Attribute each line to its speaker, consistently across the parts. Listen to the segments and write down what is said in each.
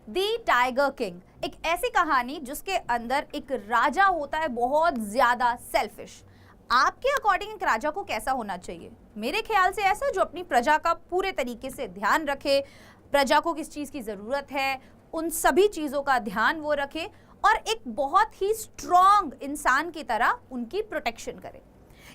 Speaker 1: दी tiger king, एक ऐसी कहानी जिसके अंदर एक राजा होता है बहुत ज्यादा सेल्फिश। आपके अकॉर्डिंग एक राजा को कैसा होना चाहिए? मेरे ख्याल से ऐसा जो अपनी प्रजा का पूरे तरीके से ध्यान रखे, प्रजा को किस चीज की जरूरत है उन सभी चीजों का ध्यान वो रखे और एक बहुत ही स्ट्रॉन्ग इंसान की तरह उनकी प्रोटेक्शन करे।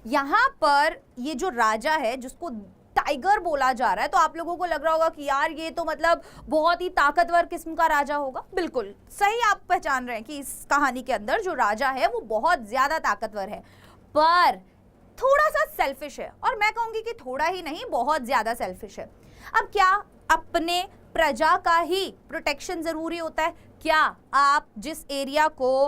Speaker 1: यहाँ पर ये जो राजा है जिसको टाइगर बोला जा रहा है, तो आप लोगों को लग रहा होगा कि यार ये तो मतलब बहुत ही ताकतवर किस्म का राजा होगा। बिल्कुल सही आप पहचान रहे हैं कि इस कहानी के अंदर जो राजा है वो बहुत ज्यादा ताकतवर है, पर थोड़ा सा सेल्फिश है, और मैं कहूंगी कि थोड़ा ही नहीं बहुत ज्यादा सेल्फिश है। अब क्या अपने प्रजा का ही प्रोटेक्शन जरूरी होता है? क्या आप जिस एरिया को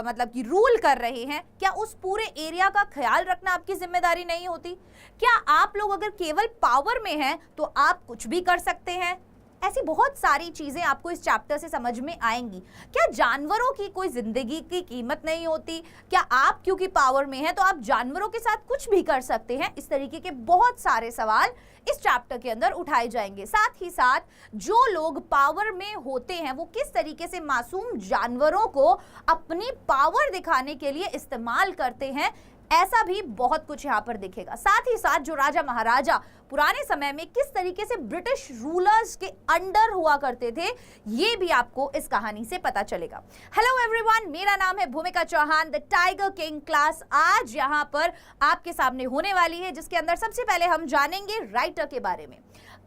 Speaker 1: मतलब कि रूल कर रहे हैं, क्या उस पूरे एरिया का ख्याल रखना आपकी जिम्मेदारी नहीं होती? क्या आप लोग अगर केवल पावर में हैं तो आप कुछ भी कर सकते हैं? ऐसी बहुत सारी चीजें आपको इस चैप्टर से समझ में आएंगी। क्या जानवरों की कोई जिंदगी की कीमत नहीं होती? क्या आप क्योंकि पावर में हैं तो आप जानवरों के साथ कुछ भी कर सकते हैं? इस तरीके के बहुत सारे सवाल इस चैप्टर के अंदर उठाए जाएंगे। साथ ही साथ जो लोग पावर में होते हैं वो किस तरीके से मासूम जानवरों को अपनी पावर दिखाने के लिए इस्तेमाल करते हैं, ऐसा भी बहुत कुछ यहाँ पर दिखेगा। साथ ही साथ जो राजा महाराजा पुराने समय में किस तरीके से ब्रिटिश रूलर्स के अंडर हुआ करते थे, ये भी आपको इस कहानी से पता चलेगा। हेलो एवरीवन, मेरा नाम है Bhumika Chauhan. The tiger king class आज यहाँ पर आपके सामने होने वाली है, जिसके अंदर सबसे पहले हम जानेंगे राइटर के बारे में।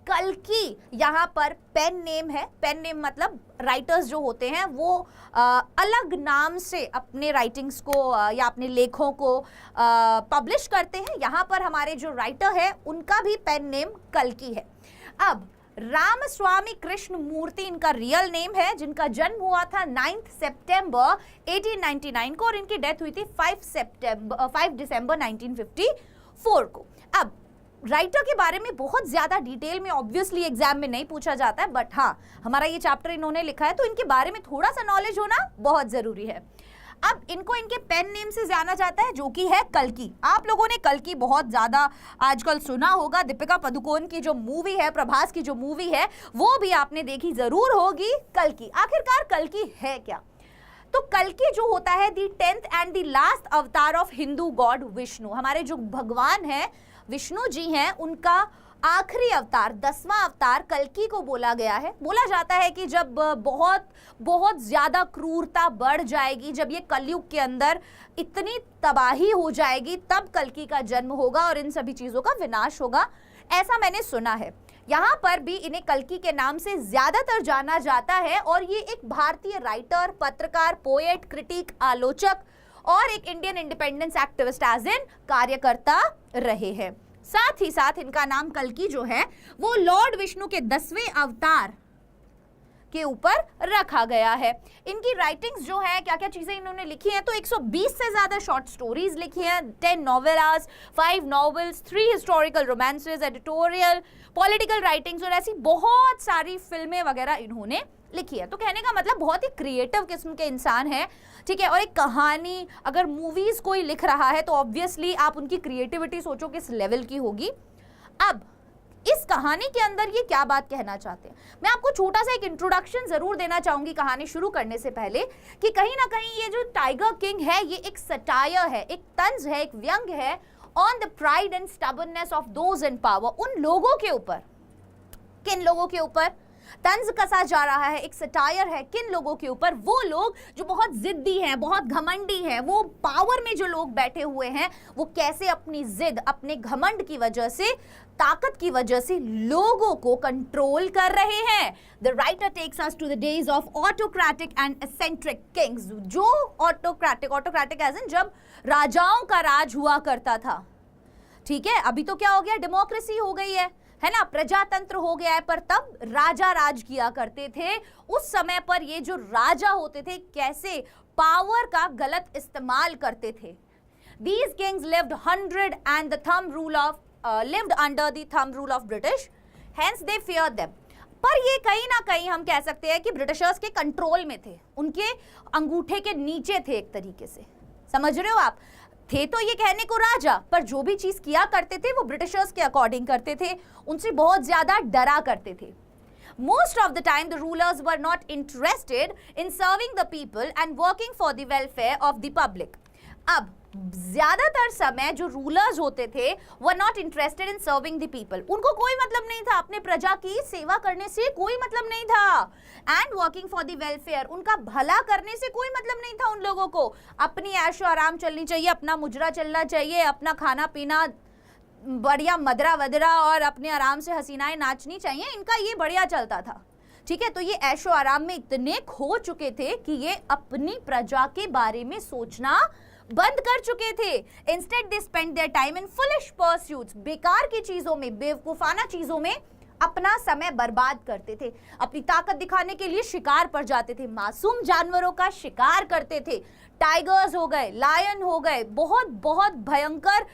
Speaker 1: कल्कि यहाँ पर पेन नेम है। पेन नेम मतलब राइटर्स जो होते हैं वो अलग नाम से अपने राइटिंग्स को या अपने लेखों को पब्लिश करते हैं। यहाँ पर हमारे जो राइटर है उनका भी पेन नेम कल्कि है। अब रामस्वामी कृष्ण मूर्ति इनका रियल नेम है, जिनका जन्म हुआ था 9 सितंबर 1899 को और इनकी डेथ हुई थी 5 दिसंबर 1954 को। अब राइटर के बारे में बहुत ज्यादा डिटेल में ऑब्वियसली एग्जाम में नहीं पूछा जाता है, बट हाँ हमारा ये चैप्टर इन्होंने लिखा है तो इनके बारे में थोड़ा सा नॉलेज होना बहुत जरूरी है। अब इनको इनके पेन नेम से जाना जाता है जो कि है कल्कि। आप लोगों ने कल्कि बहुत ज्यादा आजकल सुना होगा। दीपिका पादुकोण की जो मूवी है, प्रभास की जो मूवी है, वो भी आपने देखी जरूर होगी कल्कि। आखिरकार कल्कि है क्या? तो कल्कि जो होता है दी 10th एंड द लास्ट अवतार ऑफ हिंदू गॉड विष्णु। हमारे जो भगवान है विष्णु जी हैं, उनका आखिरी अवतार 10वां अवतार कल्कि को बोला गया है। बोला जाता है कि जब बहुत बहुत ज्यादा क्रूरता बढ़ जाएगी, जब ये कलयुग के अंदर इतनी तबाही हो जाएगी, तब कल्कि का जन्म होगा और इन सभी चीजों का विनाश होगा, ऐसा मैंने सुना है। यहाँ पर भी इन्हें कल्कि के नाम से ज्यादातर जाना जाता है और ये एक भारतीय राइटर, पत्रकार, पोएट, क्रिटिक, आलोचक और एक Indian independence activist as in कार्यकर्ता रहे हैं। साथ ही साथ इनका नाम कल्कि जो है वो लॉर्ड विष्णु के 10वें अवतार के ऊपर रखा गया है। इनकी राइटिंग्स जो है, क्या क्या चीजें इन्होंने लिखी हैं, तो 120 से ज्यादा शॉर्ट स्टोरीज लिखी हैं, 10 नॉवेलास, 5 novels, 3 historical romances, editorial, political writings और ऐसी बहुत सारी फिल्में वगैरह इन्होंने लिखी है। तो कहने का मतलब बहुत ही क्रिएटिव किस्म के इंसान है, ठीक है। और एक कहानी, अगर मूवीज कोई लिख रहा है तो ऑब्वियसली आप उनकी क्रिएटिविटी सोचो किस लेवल की होगी। अब इस कहानी के अंदर ये क्या बात कहना चाहते हैं, मैं आपको छोटा सा एक इंट्रोडक्शन जरूर देना चाहूंगी कहानी शुरू करने से पहले, कि कहीं ना कहीं ये जो टाइगर किंग है ये एक सटायर है, एक तंज है, एक व्यंग है on the pride and stubbornness of those in power. उन लोगों के ऊपर, किन लोगों के ऊपर तंज कसा जा रहा है, एक सटायर है किन लोगों के ऊपर? वो लोग जो बहुत जिद्दी हैं, बहुत घमंडी हैं, वो पावर में जो लोग बैठे हुए हैं, वो कैसे अपनी जिद, अपने घमंड की वजह से, ताकत की वजह से लोगों को कंट्रोल कर रहे हैं। The writer takes us to the days of autocratic and eccentric kings. जो ऑटोक्रेटिक एज इन जब राजाओं का राज हुआ करता था, ठीक है। अभी तो क्या हो गया, डेमोक्रेसी हो गई है ना, प्रजातंत्र हो गया है, पर तब राजा राज किया करते थे। उस समय पर ये जो राजा होते थे कैसे पावर का गलत इस्तेमाल करते थे। These kings lived under the thumb rule of British, hence they feared them. पर ये कहीं ना कहीं हम कह सकते हैं कि ब्रिटिशर्स के कंट्रोल में थे, उनके अंगूठे के नीचे थे एक तरीके से, समझ रहे हो आप। थे तो ये कहने को राजा, पर जो भी चीज किया करते थे वो ब्रिटिशर्स के अकॉर्डिंग करते थे, उनसे बहुत ज्यादा डरा करते थे। Most of the time, the rulers were not interested in serving the people and working for the welfare of the public. अब ज्यादातर समय जो रूलर्स होते थे were not interested in serving the people, उनको कोई मतलब नहीं था, अपने प्रजा की सेवा करने से कोई मतलब नहीं था. And working for the welfare, उनका भला करने से कोई मतलब नहीं था उन लोगों को. अपनी ऐशो आराम चलनी चाहिए, अपना मुजरा चलना चाहिए, अपना खाना पीना बढ़िया मदरा वदरा और अपने आराम से हसीनाएं नाचनी चाहिए, इनका ये बढ़िया चलता था. ठीक है, तो ये ऐशो आराम में इतने खो चुके थे कि ये अपनी प्रजा के बारे में सोचना बंद कर चुके थे. Instead they spend their time in foolish pursuits, बेकार की चीजों में, बेवकूफाना चीजों में अपना समय बर्बाद करते थे. अपनी ताकत दिखाने के लिए शिकार पर जाते थे, मासूम जानवरों का शिकार करते थे. टाइगर्स हो गए, लायन हो गए, बहुत बहुत भयंकर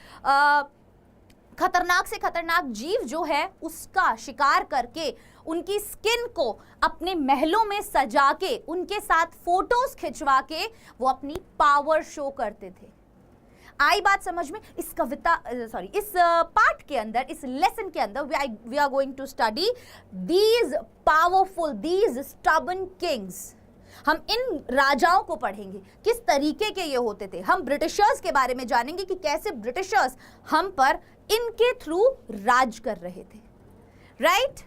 Speaker 1: खतरनाक से खतरनाक जीव जो है उसका शिकार करके उनकी स्किन को अपने महलों में सजा के उनके साथ फोटोज खिंचवा के वो अपनी पावर शो करते थे. आई बात समझ में? इस कविता इस पाठ के अंदर, इस लेसन के अंदर we are going to study these powerful, these stubborn kings. हम इन राजाओं को पढ़ेंगे, किस तरीके के ये होते थे. हम ब्रिटिशर्स के बारे में जानेंगे कि कैसे ब्रिटिशर्स हम पर इनके थ्रू राज कर रहे थे. राइट?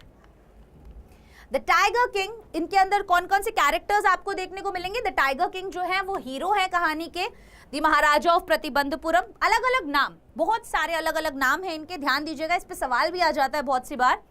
Speaker 1: द टाइगर किंग, इनके अंदर कौन कौन से कैरेक्टर्स आपको देखने को मिलेंगे? द टाइगर किंग जो है वो हीरो है कहानी के. द महाराजा ऑफ प्रतिबंधपुरम, अलग अलग नाम, बहुत सारे अलग अलग नाम हैं इनके, ध्यान दीजिएगा, इस पे सवाल भी आ जाता है बहुत सी बार.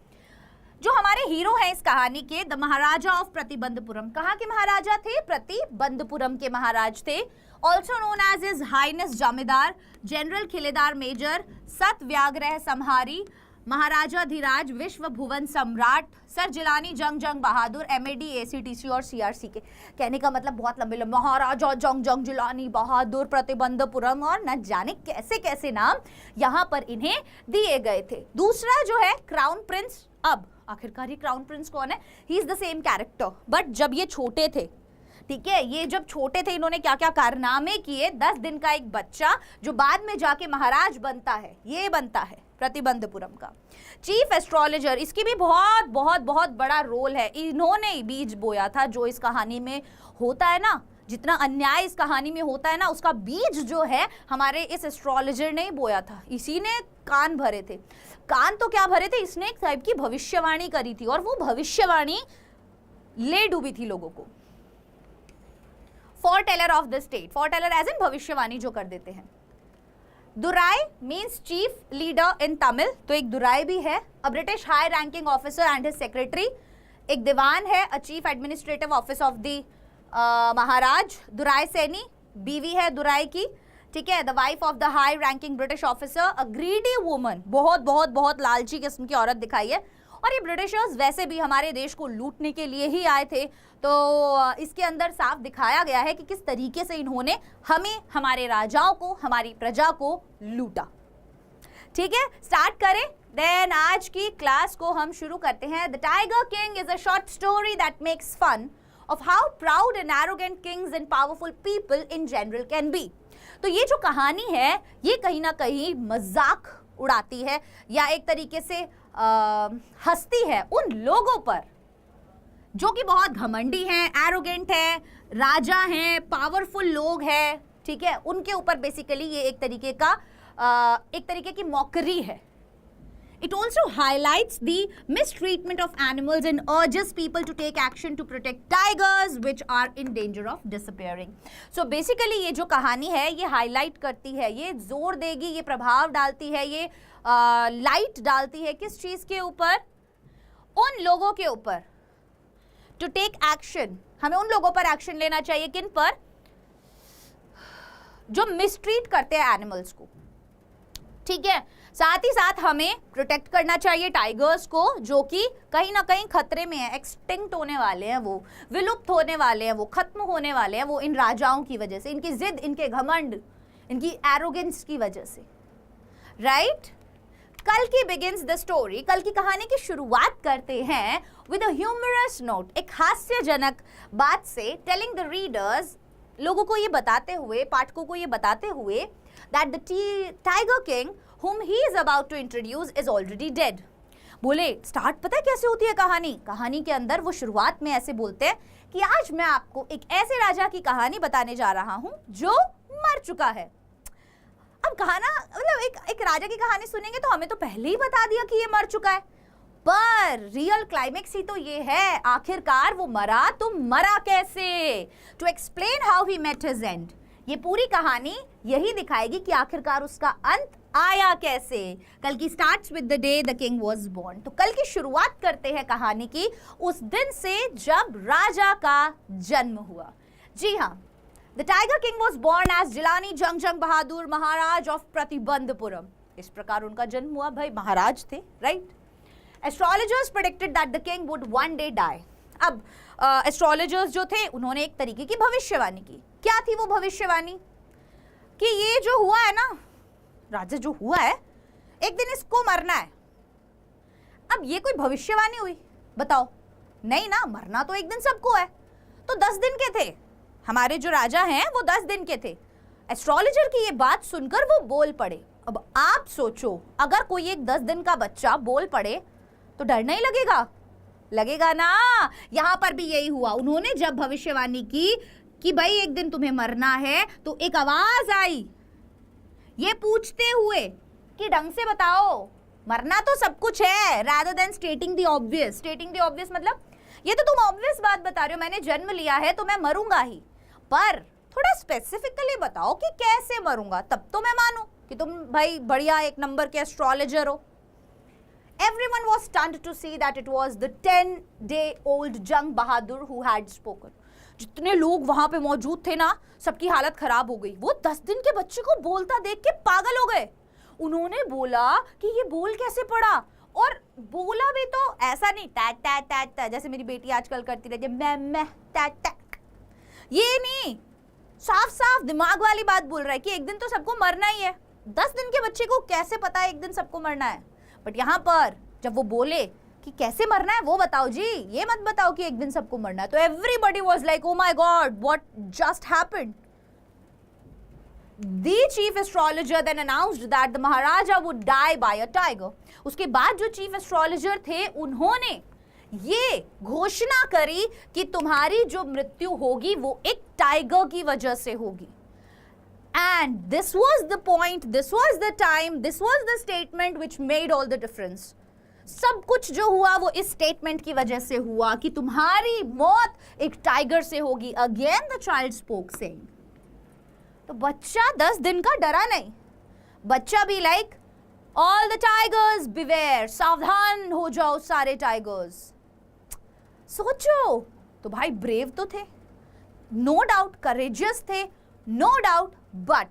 Speaker 1: जो हमारे हीरो हैं इस कहानी के, द महाराजा ऑफ प्रतिबंधपुरम, कहाँ के महाराजा थे? प्रतिबंधपुरम के महाराज थे. Also known as his highness Jamedar general Khiledar major Satvyaghra Samhari Maharaja Dhiraj Vishwa Bhuvan सम्राट सर जिलानी जंग जंग बहादुर MAD ACTC और CRC के. कहने का मतलब बहुत लंबे लंबे, महाराजा जंग जंग जिलानी बहादुर प्रतिबंधपुरम और न जाने कैसे कैसे नाम यहाँ पर इन्हें दिए गए थे. दूसरा जो है क्राउन प्रिंस. अब आखिरकार ये क्राउन प्रिंस कौन है? He is the same character, but जब ये छोटे थे, ठीक है, ये जब छोटे थे इन्होंने क्या क्या कारनामे किए. 10 दिन का एक बच्चा जो बाद में जाके महाराज बनता है, ये बनता है प्रतिबंधपुरम का. चीफ एस्ट्रोलॉजर, इसकी भी बहुत बहुत बहुत बड़ा रोल है. इन्होंने ही बीज बोया था जो इस कहानी में होता है ना, जितना अन्याय इस कहानी में होता है ना, उसका बीज जो है हमारे इस एस्ट्रोलॉजर ने ही बोया था. इसी ने कान भरे थे. कान तो क्या भरे थे, इसने एक टाइप की भविष्यवाणी करी थी और वो भविष्यवाणी ले डूबी थी लोगों को. Foreteller of the state, foreteller as in भविष्यवाणी जो कर देते हैं. Durai means chief leader in Tamil, तो एक दुराई भी है. A British high ranking officer and his secretary. एक दीवान है, a chief administrative office of the Maharaj. Duraisani बीवी है दुराई की, ठीक है. The wife of the high ranking British officer. A greedy woman, बहुत बहुत बहुत लालची किस्म की औरत दिखाई है. और ये ब्रिटिशर्स वैसे भी हमारे देश को लूटने के लिए ही आए थे, तो इसके अंदर साफ दिखाया गया है कि किस तरीके से इन्होंने हमें, हमारे राजाओं को, हमारी प्रजा को लूटा. ठीक है, स्टार्ट करें. देन आज की क्लास को हम शुरू करते हैं. The tiger king is a short story that makes fun of how proud and arrogant kings and powerful people in general can be. तो ये जो कहानी है ये कहीं ना कहीं मजाक उड़ाती है या एक तरीके से हंसती है उन लोगों पर जो कि बहुत घमंडी हैं, एरोगेंट है, राजा हैं, पावरफुल लोग हैं, ठीक है. उनके ऊपर बेसिकली ये एक तरीके की मौकरी है. It also highlights the mistreatment of animals and urges people to take action to protect tigers which are in danger of disappearing. So basically ये जो कहानी है ये हाईलाइट करती है, ये जोर देगी, ये प्रभाव डालती है, ये लाइट डालती है किस चीज़ के ऊपर? उन लोगों के ऊपर. To take action, हमें उन लोगों पर एक्शन लेना चाहिए. किन पर? जो मिसट्रीट करते हैं एनिमल्स को, ठीक है. साथ ही साथ हमें प्रोटेक्ट करना चाहिए टाइगर्स को जो कि कहीं ना कहीं खतरे में है, एक्सटिंक्ट होने वाले हैं, वो विलुप्त होने वाले हैं, वो खत्म होने वाले हैं, वो इन राजाओं की वजह से, इनकी जिद, इनके घमंड, इनकी एरोगेंस की वजह से. राइट? कल की बिगिंस द स्टोरी, कल की कहानी की शुरुआत करते हैं विद अ ह्यूमरस नोट, एक हास्यजनक बात से. टेलिंग द रीडर्स, लोगों को ये बताते हुए, पाठकों को ये बताते हुए that the tiger king whom he is about to introduce is already dead. बोले स्टार्ट पता है कैसे होती है कहानी? कहानी के अंदर वो शुरुआत में ऐसे बोलते हैं कि आज मैं आपको एक ऐसे राजा की कहानी बताने जा रहा हूं जो मर चुका है। अब कहाना मतलब एक राजा की कहानी सुनेंगे तो हमें तो पहले ही बता दिया कि ये मर चुका है, पर रियल क्लाइमेक्स ही तो ये है, आखिरकार वो मरा तो मरा कैसे? To explain how he met his end, ये पूरी कहानी यही दिखाएगी कि आखिरकार उसका अंत आया कैसे। कल की starts with the day the king was born. तो कल की शुरुआत करते हैं कहानी की उस दिन से जब राजा का जन्म हुआ। जी हाँ, the tiger king was born as Jilani Jung Bahadur Maharaj of Pratibandapuram. इस प्रकार उनका जन्म हुआ। भाई महाराज थे, right? Astrologers predicted that the king would one day die. अब एस्ट्रोलॉजर्स जो थे उन्होंने एक तरीके की भविष्यवाणी की। क्या थी वो भविष्यवाणी? कि ये जो हुआ है ना, राजा जो हुआ है, एक दिन इसको मरना है। अब ये कोई भविष्यवाणी हुई? बताओ, नहीं ना, मरना तो एक दिन सबको है। तो 10 दिन के थे हमारे जो राजा हैं, वो 10 दिन के थे। एस्ट्रोलॉजर की ये बात सुनकर वो बोल पड़े। अब आप सोचो, अगर कोई एक 10 दिन का बच्चा बोल पड़े तो डर नहीं लगेगा? लगेगा ना। यहां पर भी यही हुआ। उन्होंने जब भविष्यवाणी की कि भाई एक दिन तुम्हें मरना है, तो एक आवाज आई ये पूछते हुए कि ढंग से बताओ, मरना तो सब कुछ है, rather than stating the obvious। stating the obvious मतलब ये तो तुम ऑब्वियस बात बता रहे हो, मैंने जन्म लिया है तो मैं मरूंगा ही, पर थोड़ा स्पेसिफिकली बताओ कि कैसे मरूंगा, तब तो मैं मानूं कि तुम भाई बढ़िया एक नंबर के एस्ट्रोलॉजर हो। Everyone was stunned to see that it was the 10-day-old Jang Bahadur who had spoken। जितने लोग वहां पे मौजूद थे ना, सबकी हालत खराब हो गई। वो 10 दिन के बच्चे को बोलता देख के पागल हो गए। उन्होंने बोला कि ये बोल कैसे पड़ा, और बोला भी तो ऐसा नहीं टैट टैट टैट टैट जैसे मेरी बेटी आजकल करती रहती है, मैं टैट टैट, ये नहीं, साफ साफ दिमाग वाली बात बोल रहा है कि एक दिन तो सबको मरना ही है। 10 दिन के बच्चे को कैसे पता है एक दिन सबको मरना है? बट यहाँ पर जब वो बोले कि कैसे मरना है वो बताओ जी, ये मत बताओ कि एक दिन सबको मरना है, तो everybody was like oh my God what just happened. The chief astrologer then announced that the Maharaja would die by a tiger। उसके बाद जो चीफ एस्ट्रोलॉजर थे उन्होंने ये घोषणा करी कि तुम्हारी जो मृत्यु होगी वो एक टाइगर की वजह से होगी। And this was the point, this was the time, this was the statement which made all the difference। सब कुछ जो हुआ वो इस स्टेटमेंट की वजह से हुआ कि तुम्हारी मौत एक टाइगर से होगी। Again the child spoke saying. तो बच्चा 10 दिन का डरा नहीं, बच्चा भी like all the tigers beware, सावधान हो जाओ सारे टाइगर्स। सोचो, तो भाई ब्रेव तो थे, नो डाउट करेजियस थे, नो डाउट, बट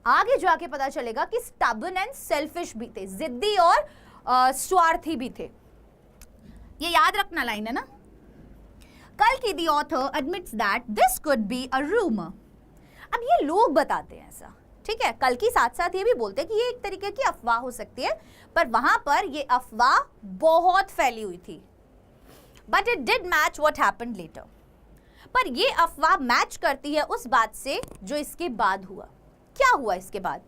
Speaker 1: आगे जाके पता चलेगा कि स्टबर्न एंड सेल्फिश भी थे, जिद्दी और स्वार्थी भी थे। ये याद रखना लाइन है ना। कल की the author admits that this could be a rumour. अब ये लोग बताते हैं ऐसा, ठीक है, कल की साथ साथ ये भी बोलते हैं कि ये एक तरीके की अफवाह हो सकती है, पर वहां पर ये अफवाह बहुत फैली हुई थी। But it did match what happened later. पर ये अफवाह मैच करती है उस बात से जो इसके बाद हुआ। क्या हुआ इसके बाद?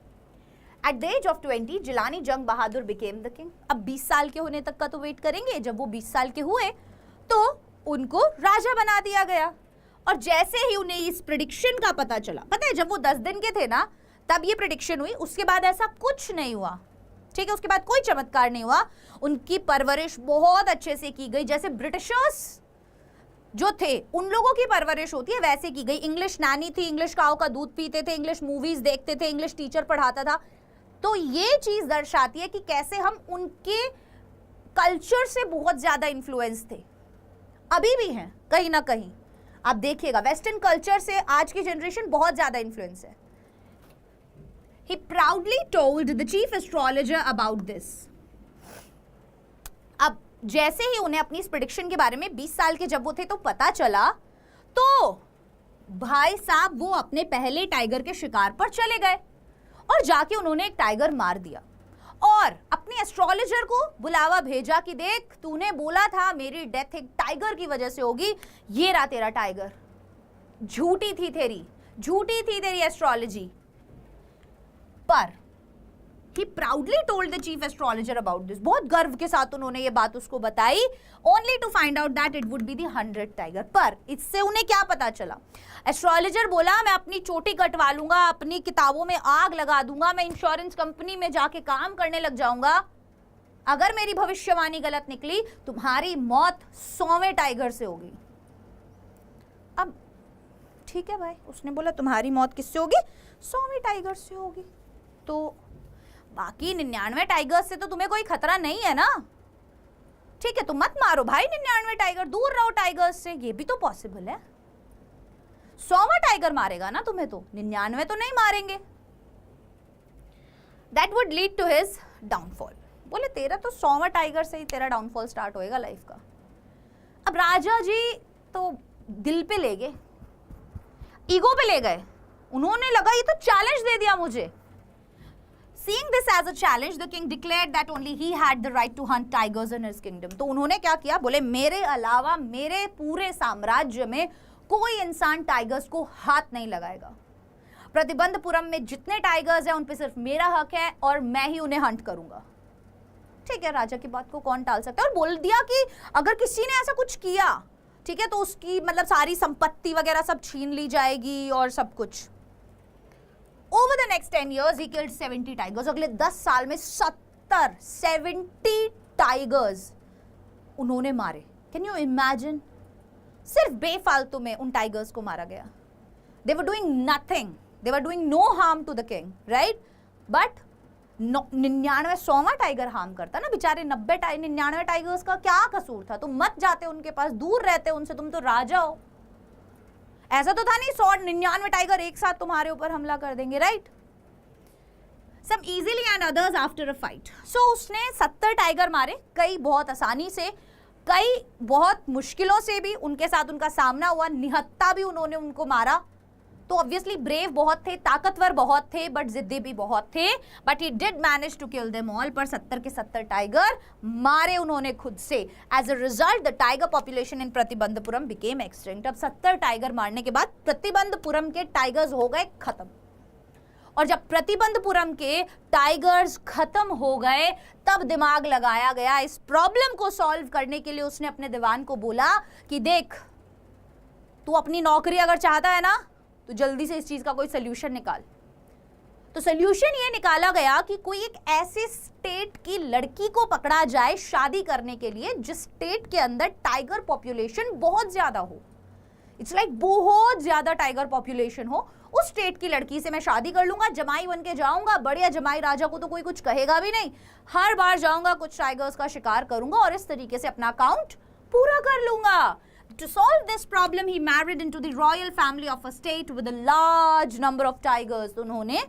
Speaker 1: At the age of 20, Jilani Jung Bahadur became the king। अब 20 साल के होने तक का तो वेट करेंगे। जब वो 20 साल के हुए तो उनको राजा बना दिया गया। और जैसे ही उन्हें इस प्रेडिक्शन का पता चला, पता है जब वो 10 दिन के थे ना, तब ये प्रेडिक्शन हुई, उसके बाद ऐसा कुछ नहीं हुआ, ठीक है, उसके बाद कोई चमत्कार नहीं हुआ। उनकी परवरिश बहुत अच्छे से की गई, जैसे ब्रिटिशर्स जो थे उन लोगों की परवरिश होती है वैसे की गई। इंग्लिश नानी थी, इंग्लिश काऊ का दूध पीते थे, इंग्लिश मूवीज देखते थे, इंग्लिश टीचर पढ़ाता था। तो ये चीज दर्शाती है कि कैसे हम उनके कल्चर से बहुत ज्यादा इन्फ्लुएंस थे, अभी भी हैं कहीं ना कहीं। आप देखिएगा वेस्टर्न कल्चर से आज की जनरेशन बहुत ज्यादा इन्फ्लुएंस है। He proudly told the chief astrologer about this। अब जैसे ही उन्हें अपनी इस प्रेडिक्शन के बारे में 20 साल के जब वो थे तो पता चला, तो भाई साहब वो अपने पहले टाइगर के शिकार पर चले गए और जाके उन्होंने एक टाइगर मार दिया और अपने एस्ट्रोलॉजर को बुलावा भेजा कि देख तूने बोला था मेरी डेथ एक टाइगर की वजह से होगी, ये रहा तेरा टाइगर। झूठी थी तेरी एस्ट्रोलॉजी। पर He proudly told the chief astrologer about this. बहुत गर्व के साथ उन्होंने ये बात उसको बताई, only to find out that it would be the 100th tiger. पर इससे उन्हें क्या पता चला? एस्ट्रोलॉजर बोला मैं अपनी चोटी कटवा लूंगा, अपनी किताबों में आग लगा दूंगा, मैं इंश्योरेंस कंपनी में जाके काम करने लग जाऊंगा, अगर मेरी भविष्यवाणी गलत निकली तुम्हारी मौत 100वें टाइगर से होगी। अब ठीक है भाई, उसने बोला तुम्हारी मौत किससे होगी? 100वें टाइगर से होगी। तो बाकी 99 टाइगर से तो तुम्हें कोई खतरा नहीं है ना, ठीक है, तो मत मारो भाई 99 टाइगर, दूर रहो टाइगर से, ये भी तो पॉसिबल है। 100वां टाइगर मारेगा ना तुम्हें, तो 99 तो नहीं मारेंगे। That would lead to his downfall. बोले तेरा तो 100वां टाइगर से ही तेरा डाउनफॉल स्टार्ट होएगा लाइफ का। अब राजा जी तो दिल पे ले गए, ईगो पे ले गए, उन्होंने लगा ये तो चैलेंज दे दिया मुझे। Seeing this as a challenge, the king declared that only he had the right to hunt tigers in his kingdom. तो उन्होंने क्या किया? बोले मेरे अलावा मेरे पूरे साम्राज्य में कोई इंसान टाइगर्स को हाथ नहीं लगाएगा। प्रतिबंधपुरम में जितने टाइगर्स हैं उन पे सिर्फ मेरा हक है और मैं ही उन्हें हंट करूंगा। ठीक है, राजा की बात को कौन टाल सकता है? और बोल दिया कि अगर किसी ने ऐसा कुछ किया, ठीक है, तो उसकी मतलब सारी संपत्ति वगैरह सब छीन ली जाएगी और सब कुछ। Over the next 10 years, he killed 70 tigers. अगले 10 साल में 70 टाइगर्स उन्होंने मारे। Can you imagine? सिर्फ बेफालतू में उन टाइगर्स को मारा गया। They were doing nothing. They were doing no harm to the king, right? But 99वां टाइगर हार्म करता ना, बेचारे 99 टाइगर्स का क्या कसूर था? तुम मत जाते उनके पास, दूर रहते उनसे, तुम तो राजा हो। ऐसा तो था नहीं 199 टाइगर एक साथ तुम्हारे ऊपर हमला कर देंगे, right? Some easily and others after a fight. So उसने 70 टाइगर मारे, कई बहुत आसानी से, कई बहुत मुश्किलों से भी उनके साथ उनका सामना हुआ, निहत्था भी उन्होंने उनको मारा। तो ऑब्वियसली ब्रेव बहुत थे, ताकतवर बहुत थे, बट जिद्दी भी बहुत थे, but he did manage to kill them all. पर 70 के 70 टाइगर मारे उन्होंने खुद से। As a result the tiger population in Pratibandhapuram became extinct. अब 70 टाइगर मारने के बाद प्रतिबंधपुरम के टाइगर्स हो गए खत्म। और जब प्रतिबंधपुरम के टाइगर्स खत्म हो गए तब दिमाग लगाया गया इस प्रॉब्लम को सॉल्व करने के लिए। उसने अपने दीवान को बोला कि देख, तू अपनी नौकरी अगर चाहता है ना तो जल्दी से इस चीज का कोई सोल्यूशन निकाल। तो सोल्यूशन ये निकाला गया कि कोई एक ऐसे स्टेट की लड़की को पकड़ा जाए शादी करने के लिए जिस स्टेट के अंदर टाइगर पॉपुलेशन बहुत ज्यादा हो। इट्स लाइक बहुत ज्यादा टाइगर पॉपुलेशन हो। उस स्टेट की लड़की से मैं शादी कर लूंगा, जमाई बन के जाऊंगा, बढ़िया जमाई, राजा को तो कोई कुछ कहेगा भी नहीं, हर बार जाऊंगा कुछ टाइगर्स का शिकार करूंगा और इस तरीके से अपना अकाउंट पूरा कर लूंगा। To solve this problem, he married into the royal family of a state with a large number of tigers. तो उन्होंने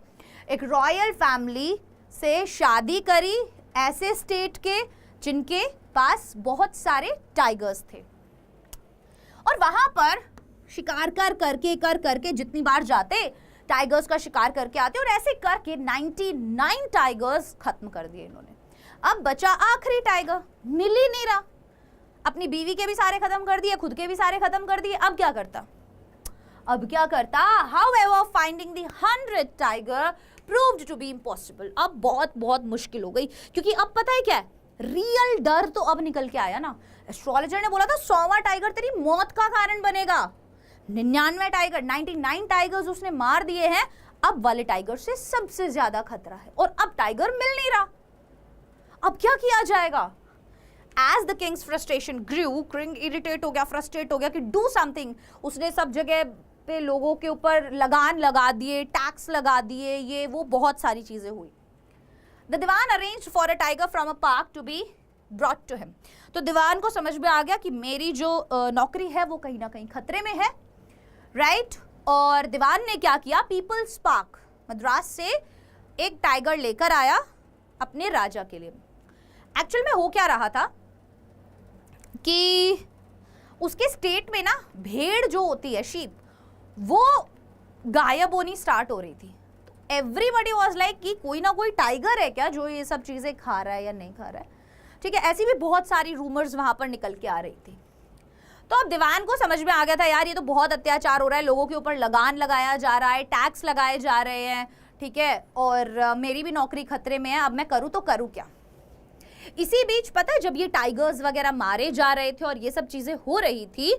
Speaker 1: एक रॉयल फैमिली से शादी करी ऐसे स्टेट के जिनके पास बहुत सारे टाइगर्स थे। और वहां पर शिकार कर करके जितनी बार जाते टाइगर्स का शिकार करके आते और ऐसे करके 99 टाइगर्स खत्म कर दिए इन्होंने। अब बचा आखिरी टाइगर, मिल ही नहीं रहा। अपनी बीवी के भी सारे खत्म कर दिए, खुद के भी सारे खत्म कर दिए। अब क्या करता? However, finding the 100th tiger proved to be impossible. अब बहुत मुश्किल हो गई, क्योंकि अब पता है क्या है, रियल डर तो अब निकल के आया ना। एस्ट्रोलॉजर ने बोला था 100वां टाइगर तेरी मौत का कारण बनेगा। 99 टाइगर्स उसने मार दिए हैं। अब वाले टाइगर से सबसे ज्यादा खतरा है और अब टाइगर मिल नहीं रहा। अब क्या किया जाएगा? As the king's frustration grew, king irritate हो गया, frustrate हो गया कि do something। उसने सब जगह पे लोगों के ऊपर लगान लगा दिए, टैक्स लगा दिए, ये वो बहुत सारी चीजें हुई। The divan arranged for a tiger from a park to be brought to him। तो दीवान को समझ में आ गया कि मेरी जो नौकरी है वो कहीं ना कहीं खतरे में है, राइट? और दीवान ने क्या किया? पीपल्स पार्क मद्रास से एक टाइगर लेकर आया अपने राजा के लिए। एक्चुअल में हो क्या रहा था कि उसके स्टेट में ना भेड़ जो होती है, शीप, वो गायब होनी स्टार्ट हो रही थी। एवरीबडी वाज लाइक कि कोई ना कोई टाइगर है क्या जो ये सब चीजें खा रहा है या नहीं खा रहा है, ठीक है? ऐसी भी बहुत सारी रूमर्स वहां पर निकल के आ रही थी। तो अब दीवान को समझ में आ गया था यार ये तो बहुत अत्याचार हो रहा है, लोगों के ऊपर लगान लगाया जा रहा है, टैक्स लगाए जा रहे हैं, ठीक है, और मेरी भी नौकरी खतरे में है, अब मैं करूँ तो करूँ क्या। इसी बीच पता है जब ये टाइगर्स वगैरह मारे जा रहे थे और ये सब चीजें हो रही थी,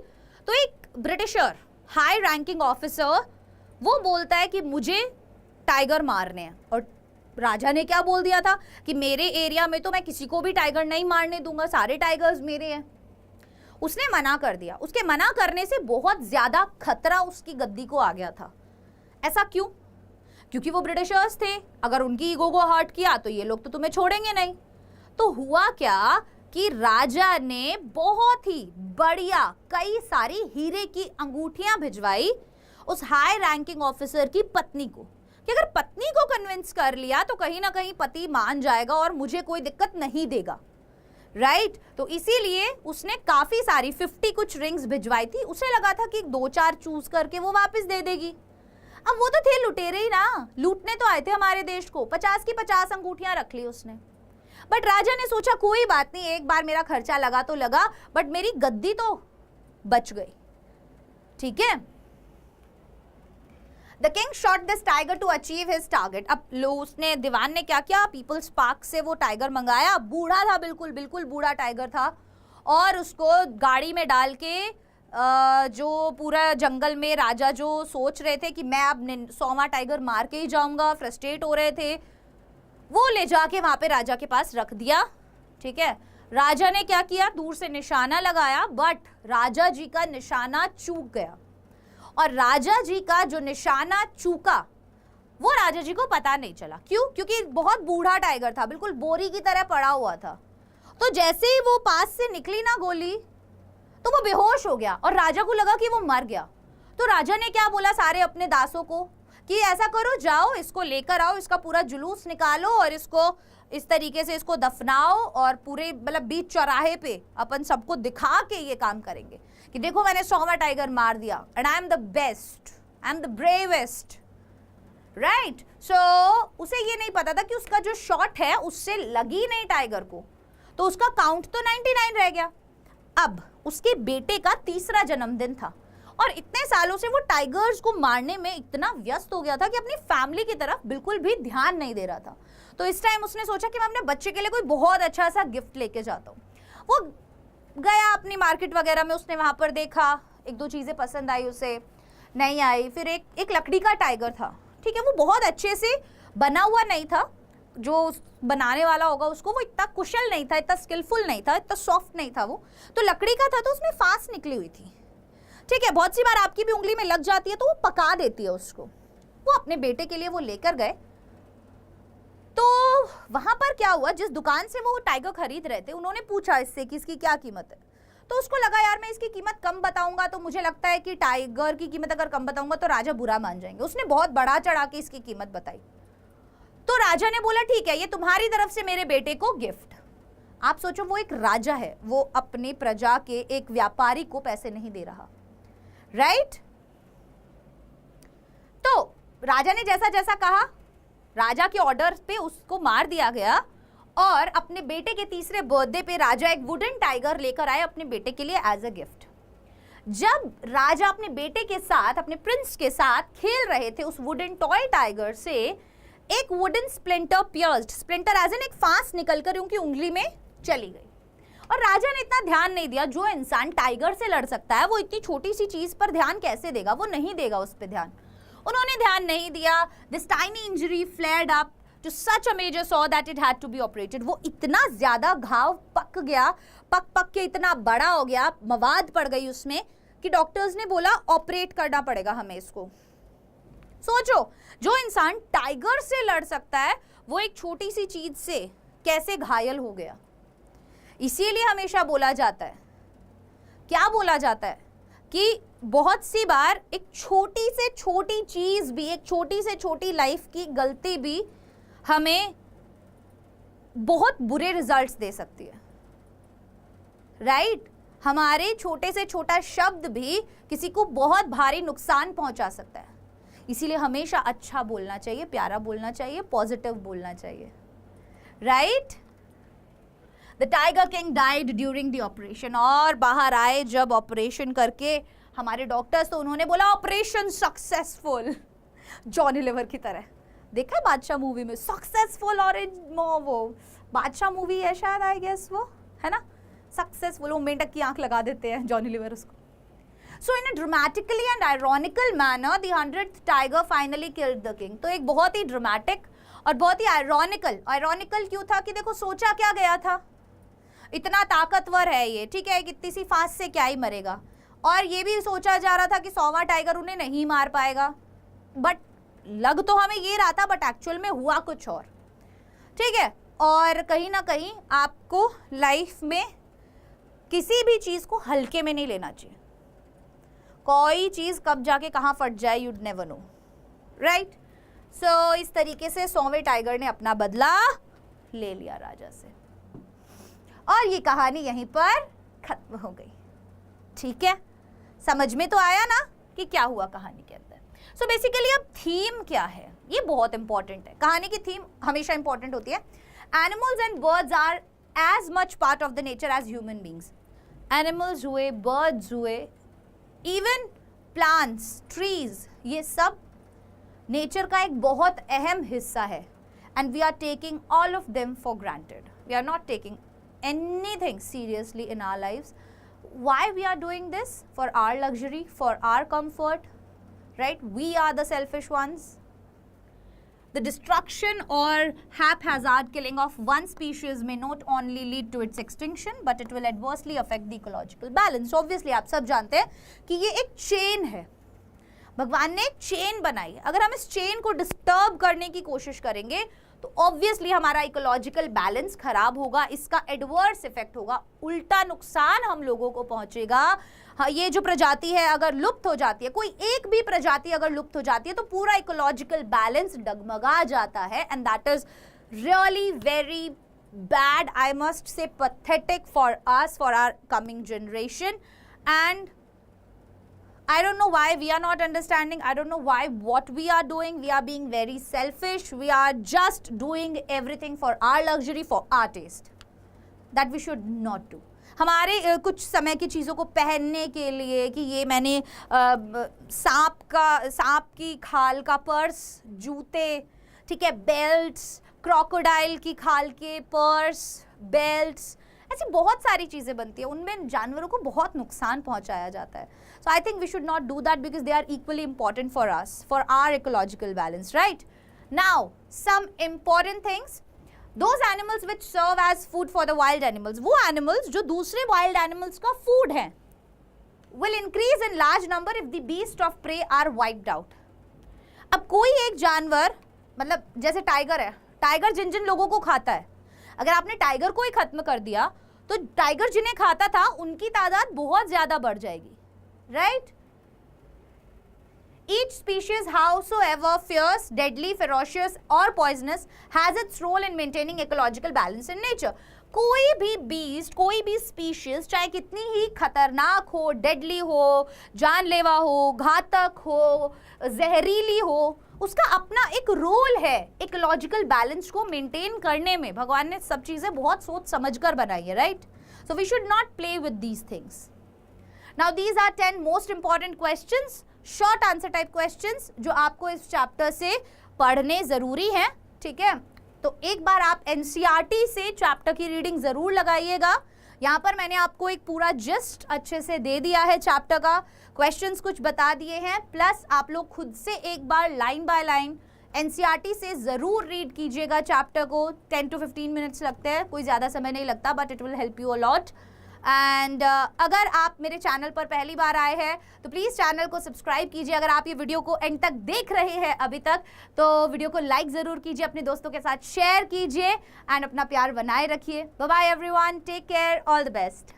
Speaker 1: तो एक ब्रिटिशर हाई रैंकिंग ऑफिसर वो बोलता है कि मुझे टाइगर मारने हैं। और राजा ने क्या बोल दिया था कि मेरे एरिया में तो मैं किसी को भी टाइगर नहीं मारने दूंगा, सारे टाइगर्स मेरे हैं। उसने मना कर दिया। उसके मना करने से बहुत ज्यादा खतरा उसकी गद्दी को आ गया था। ऐसा क्यों? क्योंकि वो ब्रिटिशर्स थे, अगर उनकी ईगो को हर्ट किया तो ये लोग तो तुम्हें छोड़ेंगे नहीं। तो हुआ क्या कि राजा ने बहुत ही बढ़िया कई सारी हीरे की अंगूठियां भिजवाई उस हाई रैंकिंग ऑफिसर की पत्नी को, कि अगर पत्नी को कन्विंस कर लिया तो कहीं ना कहीं पति मान जाएगा और मुझे कोई दिक्कत नहीं देगा, राइट। तो इसीलिए उसने काफी सारी 50 कुछ रिंग्स भिजवाई थी। उसे लगा था कि 2-4 चूज करके वो वापस दे देगी। अब वो तो थे लुटेरे ही ना, लूटने तो आए थे हमारे देश को। 50 की 50 अंगूठियां रख ली उसने। बट राजा ने सोचा कोई बात नहीं, एक बार मेरा खर्चा लगा तो लगा, बट मेरी गद्दी तो बच गई, ठीक है। The king shot this tiger to achieve his target. अब लो उसने दीवान ने क्या किया, पीपल्स पार्क से वो टाइगर मंगाया। बूढ़ा था, बिल्कुल बिल्कुल बूढ़ा टाइगर था, और उसको गाड़ी में डाल के जो पूरा जंगल में राजा जो सोच रहे थे कि मैं अब 100वां टाइगर मार के ही जाऊंगा, फ्रस्ट्रेट हो रहे थे, वो ले जाके वहां पे राजा के पास रख दिया, ठीक है। राजा ने क्या किया, दूर से निशाना लगाया, बट राजा जी का निशाना चूक गया। और राजा जी का जो निशाना चूका वो राजा जी को पता नहीं चला। क्यों? क्योंकि बहुत बूढ़ा टाइगर था, बिल्कुल बोरी की तरह पड़ा हुआ था। तो जैसे ही वो पास से निकली ना गोली, तो वो बेहोश हो गया और राजा को लगा कि वो मर गया। तो राजा ने क्या बोला सारे अपने दासों को कि ऐसा करो, जाओ इसको लेकर आओ, इसका पूरा जुलूस निकालो और इसको इस तरीके से इसको दफनाओ, और पूरे मतलब बीच चौराहे पे अपन सबको दिखा के ये काम करेंगे कि देखो मैंने 100वां टाइगर मार दिया, and I am the best, I am the bravest, right. So उसे ये नहीं पता था कि उसका जो शॉट है उससे लगी नहीं टाइगर को, तो उसका काउंट तो 99 रह गया। अब उसके बेटे का 3रा जन्मदिन था, और इतने सालों से वो टाइगर्स को मारने में इतना व्यस्त हो गया था कि अपनी फैमिली की तरफ बिल्कुल भी ध्यान नहीं दे रहा था। तो इस टाइम उसने सोचा कि मैं अपने बच्चे के लिए कोई बहुत अच्छा सा गिफ्ट लेके जाता हूँ। वो गया अपनी मार्केट वगैरह में, उसने वहां पर देखा, 1-2 चीजें पसंद आई, उसे नहीं आई। फिर एक लकड़ी का टाइगर था, ठीक है, वो बहुत अच्छे से बना हुआ नहीं था, जो बनाने वाला होगा उसको वो इतना कुशल नहीं था, इतना स्किलफुल नहीं था, इतना सॉफ्ट नहीं था वो, तो लकड़ी का था, तो उसमें फांस निकली हुई थी, ठीक है। बहुत सी बार आपकी भी उंगली में लग जाती है तो वो पका देती है उसको। वो अपने बेटे के लिए वो लेकर गए। तो वहां पर क्या हुआ, जिस दुकान से वो टाइगर खरीद रहे थे उन्होंने पूछा इससे कि इसकी क्या कीमत है। तो उसको लगा यार मैं इसकी कीमत कम बताऊंगा तो मुझे लगता है कि टाइगर की कीमत अगर कम बताऊंगा तो राजा बुरा मान जाएंगे। उसने बहुत बढ़ा चढ़ा के इसकी कीमत बताई। तो राजा ने बोला ठीक है, ये तुम्हारी तरफ से मेरे बेटे को गिफ्ट। आप सोचो वो एक राजा है, वो अपनी प्रजा के एक व्यापारी को पैसे नहीं दे रहा, राइट। तो राजा ने जैसा जैसा कहा, राजा के ऑर्डर पे उसको मार दिया गया, और अपने बेटे के 3रे बर्थडे पे राजा एक वुडन टाइगर लेकर आए अपने बेटे के लिए एज अ गिफ्ट। जब राजा अपने बेटे के साथ, अपने प्रिंस के साथ खेल रहे थे उस वुडन टॉय टाइगर से, एक wooden splinter pierced, splinter as an एक फांस निकलकर उनकी उंगली में चली गई। और राजा ने इतना ध्यान नहीं दिया। जो इंसान टाइगर से लड़ सकता है वो इतनी छोटी सी चीज पर ध्यान कैसे देगा, वो नहीं देगा उस पर ध्यान। उन्होंने ध्यान नहीं दिया। This tiny injury flared up to such a major sore that it had to be operated. वो इतना ज्यादा घाव पक गया, पक के इतना बड़ा हो गया, मवाद पड़ गई उसमें, कि डॉक्टर्स ने बोला ऑपरेट करना पड़ेगा हमें इसको। सोचो, जो इंसान टाइगर से लड़ सकता है वो एक छोटी सी चीज से कैसे घायल हो गया। इसीलिए हमेशा बोला जाता है, क्या बोला जाता है, कि बहुत सी बार एक छोटी से छोटी चीज भी, एक छोटी से छोटी लाइफ की गलती भी हमें बहुत बुरे रिजल्ट्स दे सकती है, राइट। हमारे छोटे से छोटा शब्द भी किसी को बहुत भारी नुकसान पहुंचा सकता है। इसीलिए हमेशा अच्छा बोलना चाहिए, प्यारा बोलना चाहिए, पॉजिटिव बोलना चाहिए, right. The tiger king died during the operation. और बाहर आए जब ऑपरेशन करके हमारे डॉक्टर्स, तो उन्होंने बोला ऑपरेशन सक्सेसफुल, जॉनी लीवर की तरह। देखा है बादशाह मूवी में, सक्सेसफुल ऑरेंज वो बादशाह मूवी है शायद, आई गेस वो है ना, सक्सेसफुल, वो मेंढक की आंख लगा देते हैं जॉनी लीवर उसको. So in a dramatically and ironical manner, the 100th tiger finally killed the king. तो एक बहुत ही ड्रामेटिक और बहुत ही आयरॉनिकल क्यों था कि देखो सोचा क्या गया था, इतना ताकतवर है ये, ठीक है, इतनी सी फांस से क्या ही मरेगा, और ये भी सोचा जा रहा था कि 100वां टाइगर उन्हें नहीं मार पाएगा, बट लग तो हमें ये रहा था, बट एक्चुअल में हुआ कुछ और, ठीक है. और कहीं ना कहीं आपको लाइफ में किसी भी चीज को हल्के में नहीं लेना चाहिए. कोई चीज कब जाके कहाँ फट जाए यूड नेवर नो, राइट. सो इस तरीके से 100वें टाइगर ने अपना बदला ले लिया राजा से, और ये कहानी यहीं पर खत्म हो गई. ठीक है, समझ में तो आया ना कि क्या हुआ कहानी के अंदर. सो बेसिकली अब थीम क्या है, ये बहुत इंपॉर्टेंट है. कहानी की थीम हमेशा इंपॉर्टेंट होती है. Animals and birds are as much part of the nature as human beings. Animals हुए, बर्ड्स हुए, इवन प्लांट्स, ट्रीज, ये सब नेचर का एक बहुत अहम हिस्सा है. And we are taking all of them for granted. We are not taking anything seriously in our lives. Why we are doing this? For our luxury, for our comfort, right? We are the selfish ones. The destruction or haphazard killing of one species may not only lead to its extinction, but it will adversely affect the ecological balance. Obviously, आप सब जानते हैं कि ये एक chain है. भगवान ने एक चेन बनाई है. अगर हम इस चेन को डिस्टर्ब करने की कोशिश करेंगे तो ऑब्वियसली हमारा इकोलॉजिकल बैलेंस खराब होगा, इसका एडवर्स इफेक्ट होगा, उल्टा नुकसान हम लोगों को पहुंचेगा. हाँ, ये जो प्रजाति है अगर लुप्त हो जाती है, कोई एक भी प्रजाति अगर लुप्त हो जाती है तो पूरा इकोलॉजिकल बैलेंस डगमगा जाता है. And that is really very bad, I must say pathetic for us, for our coming generation. And I don't know why we are not understanding. I don't know why what we are doing. We are being very selfish. We are just doing everything for our luxury, for our taste. That we should not do. हमारे कुछ समय की चीज़ों को पहनने के लिए कि ये मैंने सांप की खाल का पर्स, जूते, ठीक है, बेल्ट्स, क्रोकोडाइल की खाल के पर्स, बेल्ट्स, ऐसी बहुत सारी चीज़ें बनती है, उनमें जानवरों को बहुत नुकसान पहुंचाया जाता है. So I think we should not do that because they are equally important for us, for our ecological balance, right? Now, some important things. Those animals which serve as food for the wild animals, वो animals जो दूसरे wild animals का food हैं, will increase in large number if the beasts of prey are wiped out. अब कोई एक जानवर, मतलब जैसे टाइगर है, टाइगर जिन जिन लोगों को खाता है, अगर आपने टाइगर को ही खत्म कर दिया तो टाइगर जिन्हें खाता था उनकी तादाद बहुत ज्यादा बढ़ जाएगी, right? Each species, howsoever fierce, deadly, ferocious or poisonous, has its role in maintaining ecological balance in nature. कोई भी beast, कोई भी species, चाहे कितनी ही खतरनाक हो, deadly हो, जानलेवा हो, घातक हो, जहरीली हो, उसका अपना एक रोल है इकोलॉजिकल बैलेंस को मेंटेन करने में. भगवान ने सब चीजें बहुत सोच समझकर बनाई है, right? So we should not play with these things. Now these are 10 most important questions, short answer type questions जो आपको इस चैप्टर से पढ़ने जरूरी हैं, ठीक है? तो एक बार आप एनसीईआरटी से चैप्टर की रीडिंग जरूर लगाइएगा. यहाँ पर मैंने आपको एक पूरा जिस्ट अच्छे से दे दिया है चैप्टर का, क्वेश्चंस कुछ बता दिए हैं, प्लस आप लोग खुद से एक बार लाइन बाय लाइन एनसीईआरटी से ज़रूर रीड कीजिएगा चैप्टर को. 10 to 15 मिनट्स लगते हैं, कोई ज़्यादा समय नहीं लगता, but it will help you a lot. And अगर आप मेरे चैनल पर पहली बार आए हैं तो प्लीज़ चैनल को सब्सक्राइब कीजिए. अगर आप ये वीडियो को एंड तक देख रहे हैं अभी तक तो वीडियो को लाइक ज़रूर कीजिए, अपने दोस्तों के साथ शेयर कीजिए एंड अपना प्यार बनाए रखिए. Bye bye everyone, take care, all the best.